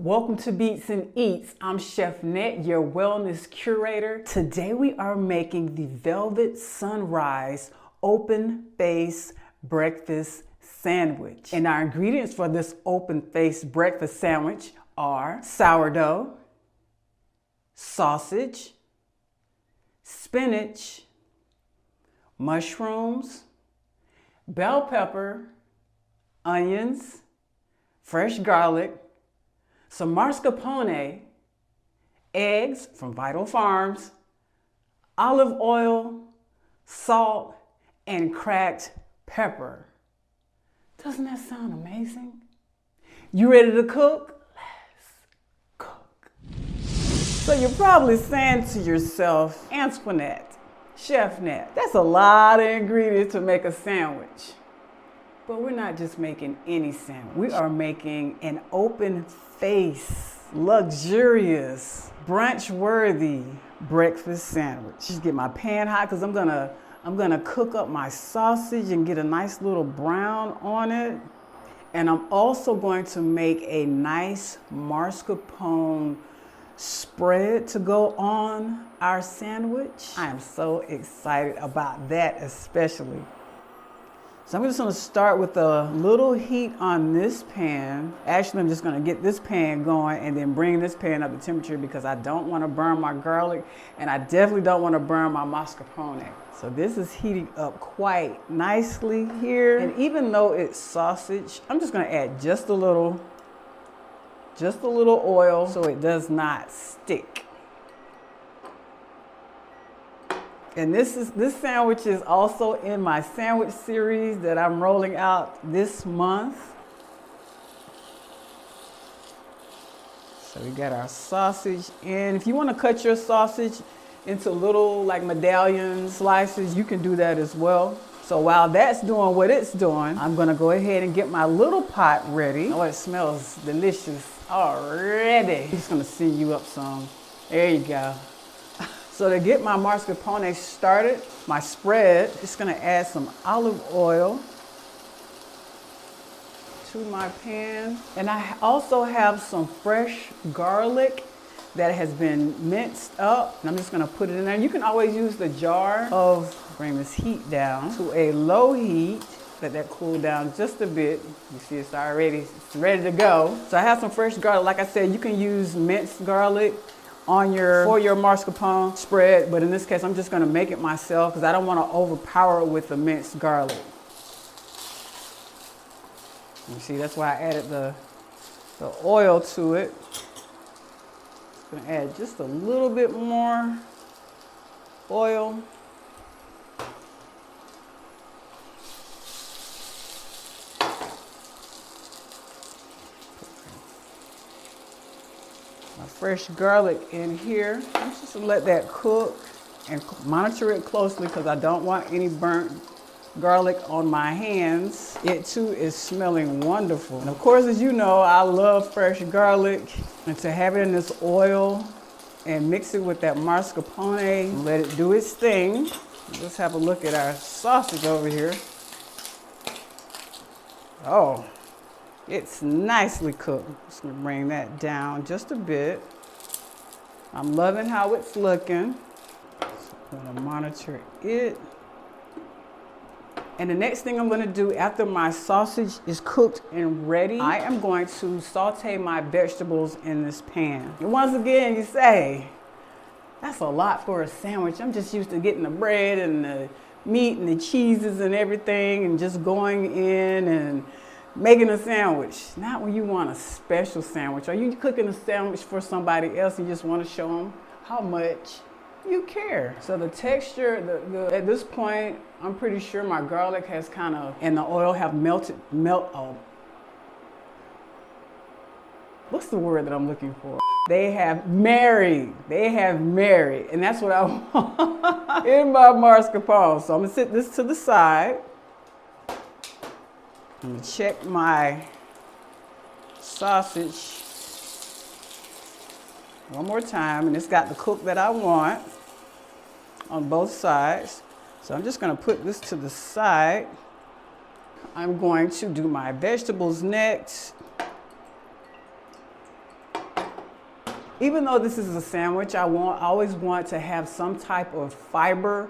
Welcome to BeatzNEatz. I'm Chef Net, your wellness curator. Today we are making the Velvet Sunrise open face breakfast sandwich. And our ingredients for this open face breakfast sandwich are sourdough, sausage, spinach, mushrooms, bell pepper, onions, fresh garlic, some mascarpone, eggs from Vital Farms, olive oil, salt, and cracked pepper. Doesn't that sound amazing? You ready to cook? Let's cook. So you're probably saying to yourself, Antoinette, Chef Net, that's a lot of ingredients to make a sandwich. But we're not just making any sandwich. We are making an open face, luxurious, brunch-worthy breakfast sandwich. Just get my pan hot because I'm gonna cook up my sausage and get a nice little brown on it. And I'm also going to make a nice mascarpone spread to go on our sandwich. I am so excited about that especially. So I'm just gonna start with a little heat on this pan. Actually, I'm just gonna get this pan going and then bring this pan up to temperature because I don't wanna burn my garlic and I definitely don't wanna burn my mascarpone. So this is heating up quite nicely here. And even though it's sausage, I'm just gonna add just a little oil so it does not stick. And this sandwich is also in my sandwich series that I'm rolling out this month. So we got our sausage in. If you want to cut your sausage into little like medallion slices, you can do that as well. So while that's doing what it's doing, I'm gonna go ahead and get my little pot ready. Oh, it smells delicious already. I'm just gonna see you up some. There you go. So to get my mascarpone started, my spread, just gonna add some olive oil to my pan. And I also have some fresh garlic that has been minced up. And I'm just gonna put it in there. You can always use the jar bring this heat down to a low heat. Let that cool down just a bit. You see it's ready to go. So I have some fresh garlic. Like I said, you can use minced garlic for your mascarpone spread, but in this case, I'm just gonna make it myself because I don't wanna overpower it with the minced garlic. You see, that's why I added the oil to it. Just gonna add just a little bit more oil. My fresh garlic in here. I'm just gonna let that cook and monitor it closely because I don't want any burnt garlic on my hands. It too is smelling wonderful. And of course, as you know, I love fresh garlic. And to have it in this oil and mix it with that mascarpone and let it do its thing. Let's have a look at our sausage over here. Oh. It's nicely cooked. Just gonna bring that down just a bit. I'm loving how it's looking. So I'm gonna monitor it. And the next thing I'm gonna do after my sausage is cooked and ready, I am going to saute my vegetables in this pan. And once again, you say, that's a lot for a sandwich. I'm just used to getting the bread and the meat and the cheeses and everything and just going in and making a sandwich. Not when you want a special sandwich. Are you cooking a sandwich for somebody else and you just want to show them how much you care? So the texture, at this point, I'm pretty sure my garlic has and the oil have what's the word that I'm looking for? They have married, and that's what I want in my mascarpone. So I'm gonna set this to the side. I'm gonna check my sausage one more time, and it's got the cook that I want on both sides. So I'm just gonna put this to the side. I'm going to do my vegetables next. Even though this is a sandwich, I always want to have some type of fiber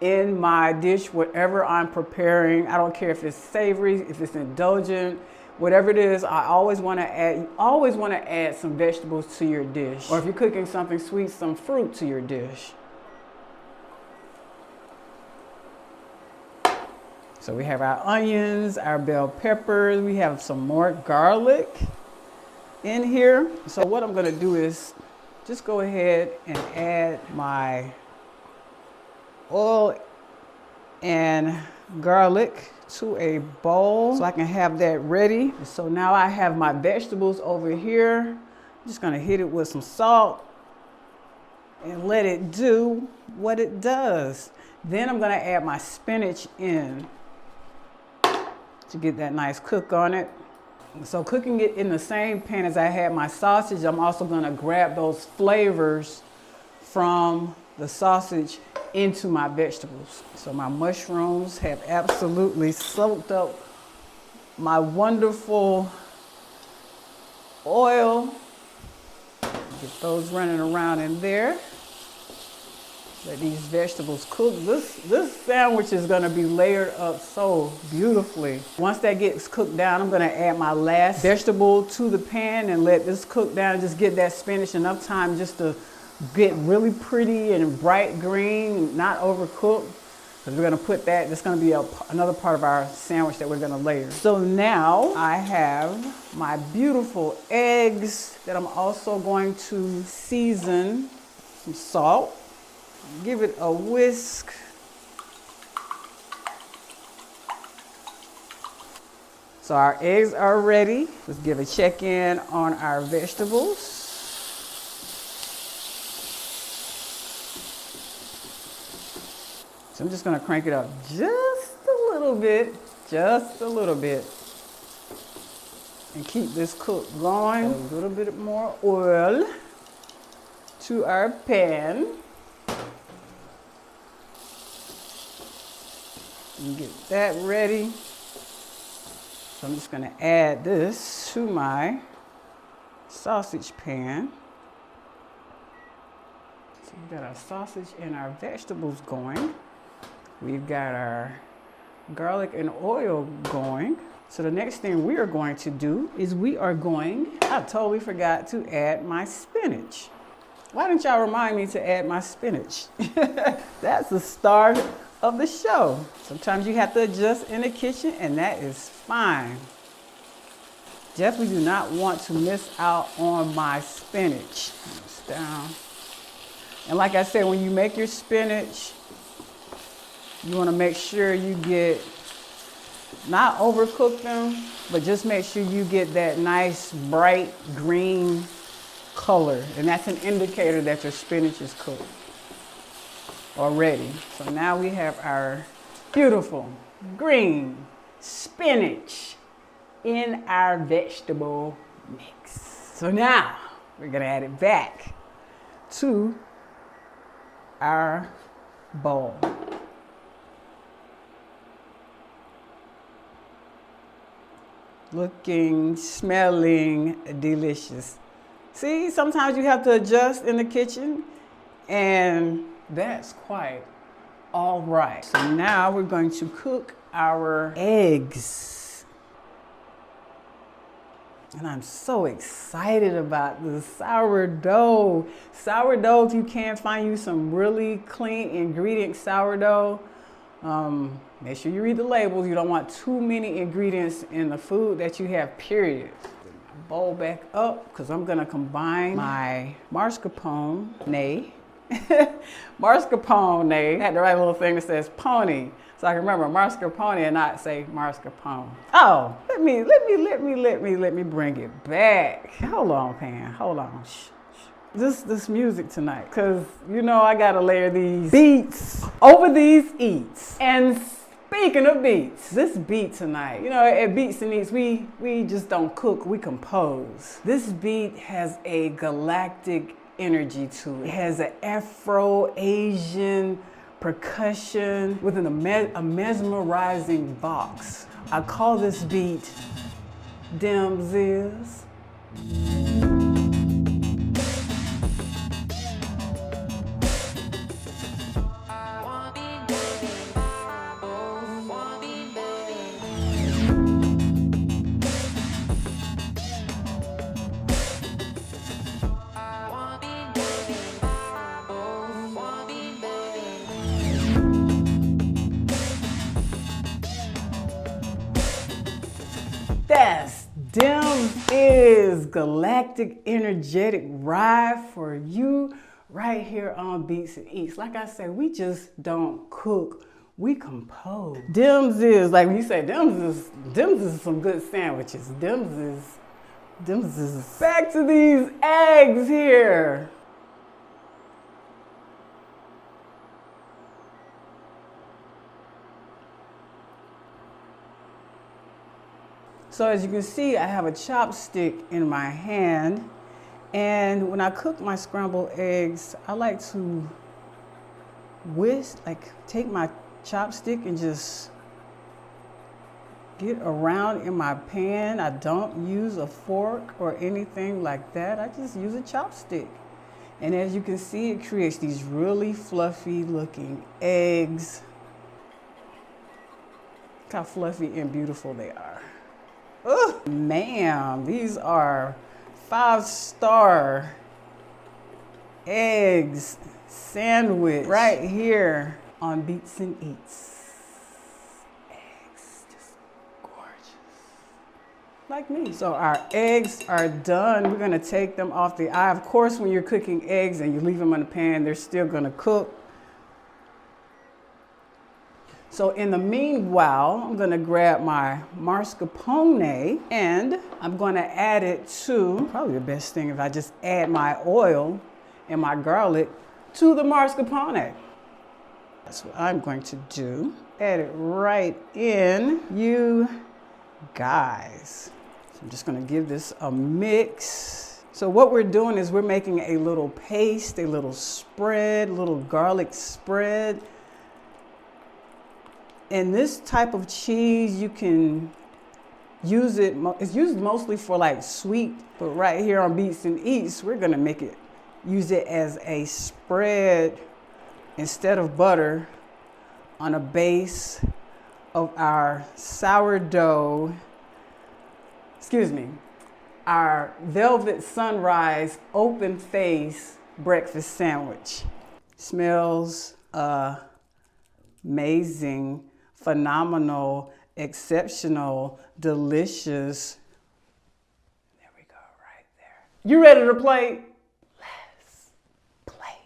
in my dish, whatever I'm preparing. I don't care if it's savory, if it's indulgent, whatever it is, I always want to add, you always want to add some vegetables to your dish. Or if you're cooking something sweet, some fruit to your dish. So we have our onions, our bell peppers, we have some more garlic in here. So what I'm gonna do is just go ahead and add my oil and garlic to a bowl so I can have that ready. So now I have my vegetables over here. I'm just gonna hit it with some salt and let it do what it does. Then I'm gonna add my spinach in to get that nice cook on it. So cooking it in the same pan as I had my sausage, I'm also gonna grab those flavors from the sausage into my vegetables. So my mushrooms have absolutely soaked up my wonderful oil. Get those running around in there. Let these vegetables cook. This sandwich is gonna be layered up so beautifully. Once that gets cooked down, I'm gonna add my last vegetable to the pan and let this cook down. Just get that spinach enough time just to get really pretty and bright green, not overcooked. Because we're gonna put that, that's gonna be another part of our sandwich that we're gonna layer. So now I have my beautiful eggs that I'm also going to season some salt. Give it a whisk. So our eggs are ready. Let's give a check in on our vegetables. So I'm just gonna crank it up just a little bit, and keep this cook going. A little bit more oil to our pan. And get that ready. So I'm just gonna add this to my sausage pan. So we've got our sausage and our vegetables going. We've got our garlic and oil going. So the next thing we are going to do is I totally forgot to add my spinach. Why didn't y'all remind me to add my spinach? That's the start of the show. Sometimes you have to adjust in the kitchen, and that is fine. Definitely do not want to miss out on my spinach. It's down. And like I said, when you make your spinach, you want to make sure you not overcook them, but just make sure you get that nice bright green color. And that's an indicator that your spinach is cooked already. So now we have our beautiful green spinach in our vegetable mix. So now we're gonna add it back to our bowl. Looking, smelling delicious. See, sometimes you have to adjust in the kitchen, and that's quite all right. So now we're going to cook our eggs. And I'm so excited about the sourdough. Sourdough, if you can find you some really clean ingredient sourdough, make sure you read the labels. You don't want too many ingredients in the food that you have, period. Bowl back up, because I'm gonna combine my mascarpone. Mascarpone. I had the right little thing that says pony, so I can remember mascarpone and not say mascarpone. Oh, let me bring it back. Hold on, Pan. Hold on. Shh. This music tonight, because you know I gotta layer these beats over these eats. And speaking of beats, this beat tonight, you know, at BeatzNEatz, we just don't cook, we compose. This beat has a galactic energy to it. It has an Afro-Asian percussion with a mesmerizing box. I call this beat Demziz. Galactic energetic ride for you right here on BeatzNEatz. Like I said, we just don't cook, we compose. Demziz, like when you say Demziz is some good sandwiches. Demziz. Back to these eggs here. So as you can see, I have a chopstick in my hand, and when I cook my scrambled eggs, I like to take my chopstick and just get around in my pan. I don't use a fork or anything like that. I just use a chopstick. And as you can see, it creates these really fluffy looking eggs. Look how fluffy and beautiful they are. Oh, man, these are 5-star eggs sandwich right here on BeatzNEatz. Eggs, just gorgeous. Like me. So our eggs are done. We're gonna take them off the eye. Of course, when you're cooking eggs and you leave them in the pan, they're still gonna cook. So in the meanwhile, I'm gonna grab my mascarpone and I'm gonna add it to, probably the best thing if I just add my oil and my garlic to the mascarpone. That's what I'm going to do. Add it right in, you guys. So I'm just gonna give this a mix. So what we're doing is we're making a little paste, a little spread, a little garlic spread. And this type of cheese, you can use it, it's used mostly for like sweet, but right here on BeatzNEatz, we're gonna use it as a spread instead of butter on a base of our sourdough, our velvet sunrise open face breakfast sandwich. Smells amazing. Phenomenal, exceptional, delicious. There we go, right there. You ready to play? Let's play.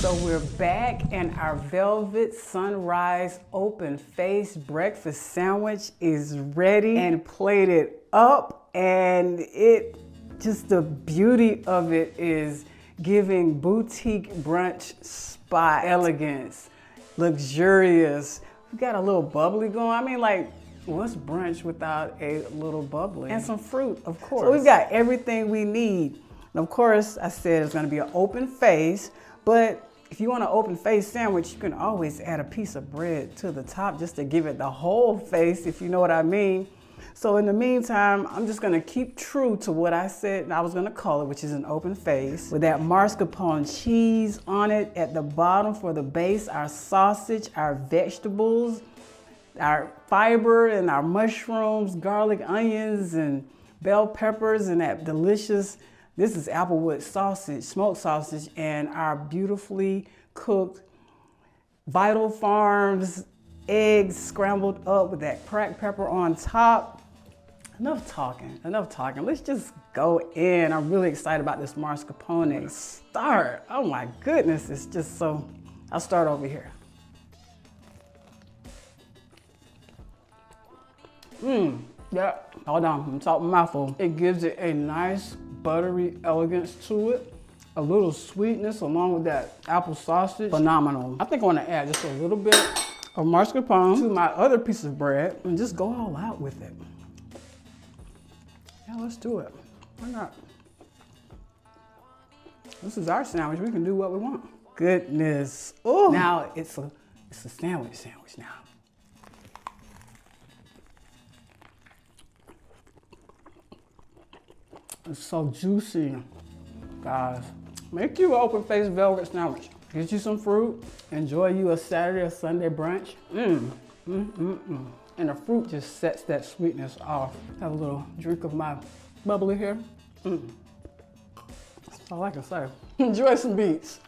So we're back and our velvet sunrise open face breakfast sandwich is ready and plated up, and the beauty of it is giving boutique brunch spot elegance, luxurious. We got a little bubbly going. I mean, like, what's brunch without a little bubbly? And some fruit, of course. So we've got everything we need. And of course, I said it's gonna be an open face, but if you want an open face sandwich, you can always add a piece of bread to the top just to give it the whole face, if you know what I mean. So in the meantime, I'm just gonna keep true to what I said I was gonna call it, which is an open face, with that mascarpone cheese on it at the bottom for the base, our sausage, our vegetables, our fiber and our mushrooms, garlic, onions, and bell peppers, and that delicious, this is applewood sausage, smoked sausage, and our beautifully cooked Vital Farms eggs scrambled up with that cracked pepper on top. Enough talking. Let's just go in. I'm really excited about this mascarpone. Start. Oh my goodness, it's just so, I'll start over here. Yeah, hold on, I'm talking mouthful. It gives it a nice buttery elegance to it. a little sweetness along with that apple sausage. Phenomenal. I think I want to add just a little bit of mascarpone to my other piece of bread and just go all out with it. Yeah, let's do it. Why not? This is our sandwich. We can do what we want. Goodness. Oh, now it's a sandwich now. It's so juicy, guys. Make you an open-faced velvet sandwich. Get you some fruit. Enjoy you a Saturday or Sunday brunch. And the fruit just sets that sweetness off. Have a little drink of my bubbly here. That's all I can say. Enjoy some beats.